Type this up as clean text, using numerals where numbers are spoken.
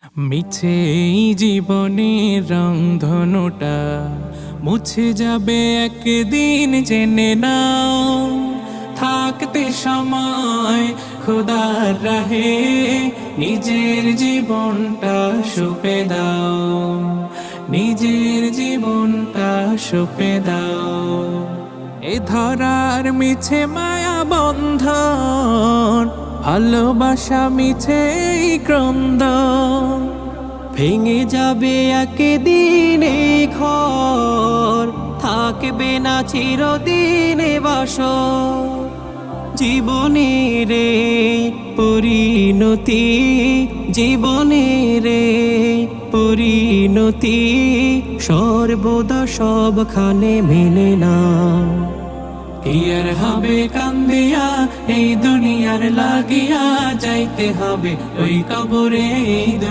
মিছে এই জীবনের রংধনুটা মুছে যাবে একদিন, জেনে নাও। থাকতে সময় খোদার রাহে নিজের জীবনটা সঁপে দাও, নিজের জীবনটা সঁপে দাও। এ ধরার মিছে মায়া বন্ধন, ভালোবাসা মিছে এই ক্রন্দন, ভেঙে যাবে একদিন এই ঘর, থাকবে না চিরদিনে বাসর। জীবনের এই পরিণতি, জীবনের এই পরিণতি সর্বদা সবখানে মেনে না। কি আর হবে কান্দিয়া এই দুনিয়ার লাগিয়া, যাইতে হবে ওই কবরে এই দুনিয়া।